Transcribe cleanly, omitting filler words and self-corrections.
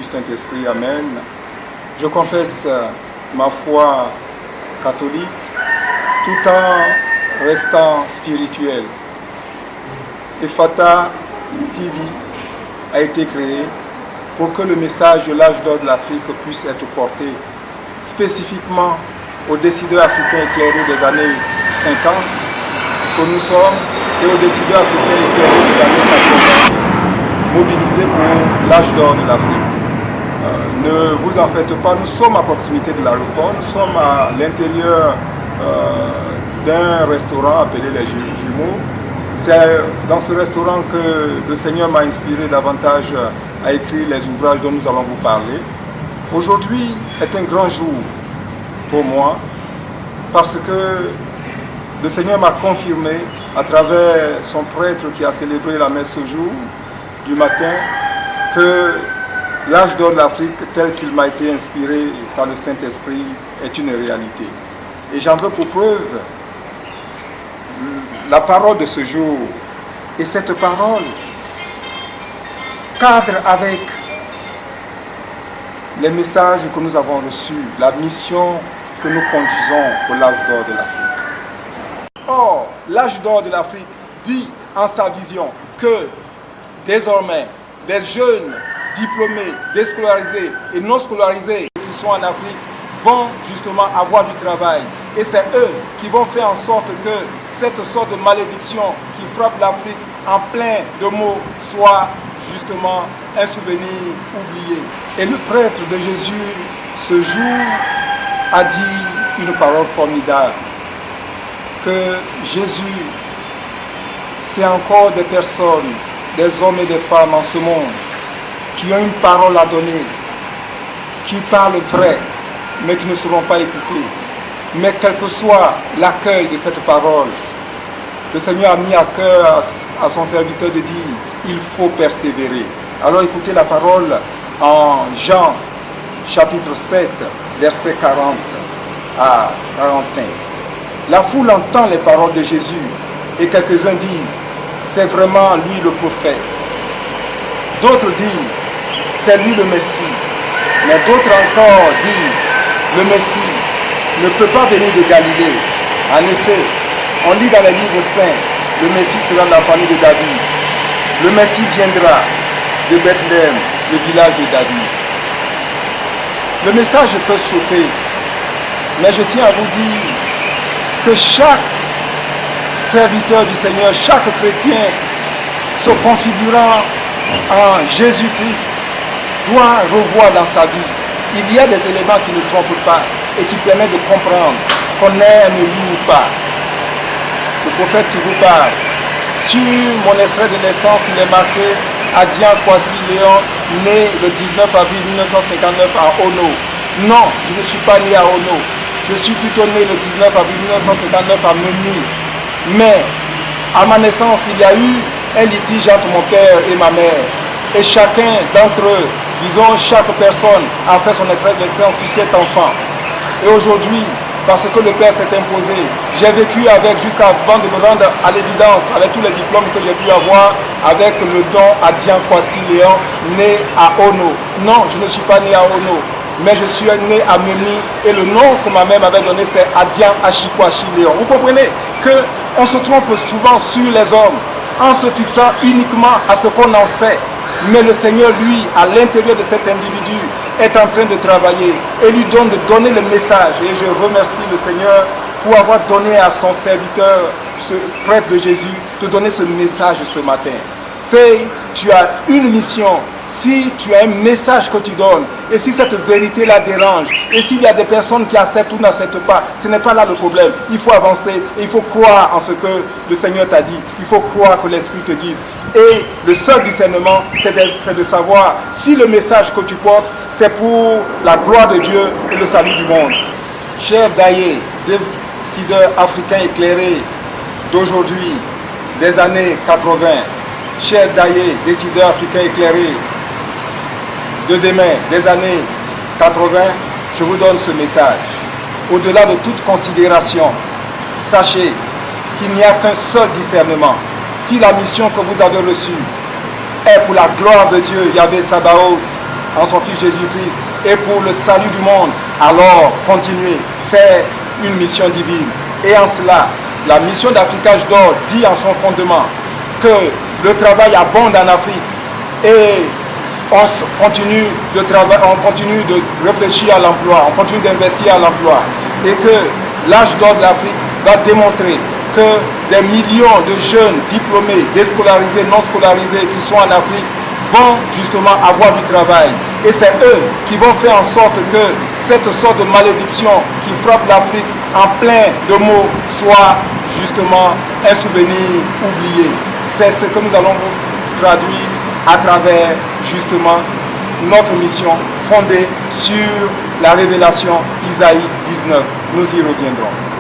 du Saint-Esprit. Amen. Je confesse ma foi catholique tout en restant spirituel. Ephata TV a été créé pour que le message de l'âge d'or de l'Afrique puisse être porté spécifiquement aux décideurs africains éclairés des années 50 que nous sommes et aux décideurs africains éclairés des années 80 mobilisés pour l'âge d'or de l'Afrique. Ne vous en faites pas, nous sommes à proximité de l'aéroport, nous sommes à l'intérieur d'un restaurant appelé les Jumeaux. C'est dans ce restaurant que le Seigneur m'a inspiré davantage à écrire les ouvrages dont nous allons vous parler. Aujourd'hui est un grand jour pour moi parce que le Seigneur m'a confirmé à travers son prêtre qui a célébré la messe ce jour du matin que l'âge d'or de l'Afrique tel qu'il m'a été inspiré par le Saint-Esprit est une réalité. Et j'en veux pour preuve la parole de ce jour. Et cette parole cadre avec les messages que nous avons reçus, la mission que nous conduisons pour l'âge d'or de l'Afrique. Or, l'âge d'or de l'Afrique dit en sa vision que désormais, des jeunes diplômés, déscolarisés et non scolarisés qui sont en Afrique vont justement avoir du travail. Et c'est eux qui vont faire en sorte que cette sorte de malédiction qui frappe l'Afrique en plein de mots soit justement un souvenir oublié. Et le prêtre de Jésus, ce jour, a dit une parole formidable. Que Jésus, c'est encore des personnes, des hommes et des femmes en ce monde qui ont une parole à donner, qui parlent vrai, mais qui ne seront pas écoutés. Mais quel que soit l'accueil de cette parole, le Seigneur a mis à cœur à son serviteur de dire, il faut persévérer. Alors écoutez la parole en Jean chapitre 7, verset 40 à 45. La foule entend les paroles de Jésus et quelques-uns disent, c'est vraiment lui le prophète. D'autres disent, c'est lui le Messie. Mais d'autres encore disent, le Messie ne peut pas venir de Galilée. En effet, on lit dans les livres saints, le Messie sera de la famille de David. Le Messie viendra de Bethléem, le village de David. Le message peut choquer, mais je tiens à vous dire que chaque serviteur du Seigneur, chaque chrétien se configurant en Jésus-Christ doit revoir dans sa vie. Il y a des éléments qui ne trompent pas et qui permettent de comprendre qu'on est un élu ou pas. Le prophète qui vous parle, sur mon extrait de naissance, il est marqué Adian Kwasi Léon, né le 19 avril 1959 à Ono. Non, je ne suis pas né à Ono. Je suis plutôt né le 19 avril 1959 à Menu. Mais à ma naissance, il y a eu un litige entre mon père et ma mère. Et chacun d'entre eux, disons chaque personne, a fait son extrait de naissance sur cet enfant. Et aujourd'hui, parce que le Père s'est imposé, j'ai vécu avec, jusqu'à avant de me rendre à l'évidence, avec tous les diplômes que j'ai pu avoir, avec le don Adian Kwasi Léon, né à Ono. Non, je ne suis pas né à Ono, mais je suis né à Memi, et le nom que ma mère m'avait donné, c'est Adian Ashikwashi Léon. Vous comprenez qu'on se trompe souvent sur les hommes, en se fixant uniquement à ce qu'on en sait. Mais le Seigneur, lui, à l'intérieur de cet individu, est en train de travailler et lui donne de donner le message. Et je remercie le Seigneur pour avoir donné à son serviteur, ce prêtre de Jésus, de donner ce message ce matin. C'est, tu as une mission. Si tu as un message que tu donnes, et si cette vérité-là dérange, et s'il y a des personnes qui acceptent ou n'acceptent pas, ce n'est pas là le problème. Il faut avancer, et il faut croire en ce que le Seigneur t'a dit. Il faut croire que l'Esprit te guide. Et le seul discernement, c'est de savoir si le message que tu portes, c'est pour la gloire de Dieu et le salut du monde. Chers Daïe, décideurs africains éclairés d'aujourd'hui, des années 80, chers Daïe, décideurs africains éclairés de demain, des années 80, je vous donne ce message. Au-delà de toute considération, sachez qu'il n'y a qu'un seul discernement. Si la mission que vous avez reçue est pour la gloire de Dieu, Yahvé Sabaoth, en son Fils Jésus-Christ et pour le salut du monde, alors continuez. C'est une mission divine. Et en cela, la mission d'Africa Âge d'Or dit en son fondement que le travail abonde en Afrique et on continue de travailler, on continue de réfléchir à l'emploi, on continue d'investir à l'emploi et que l'âge d'or de l'Afrique va démontrer que des millions de jeunes diplômés, déscolarisés, non scolarisés qui sont en Afrique vont justement avoir du travail. Et c'est eux qui vont faire en sorte que cette sorte de malédiction qui frappe l'Afrique en plein de mots soit justement un souvenir oublié. C'est ce que nous allons vous traduire à travers justement notre mission fondée sur la révélation Isaïe 19. Nous y reviendrons.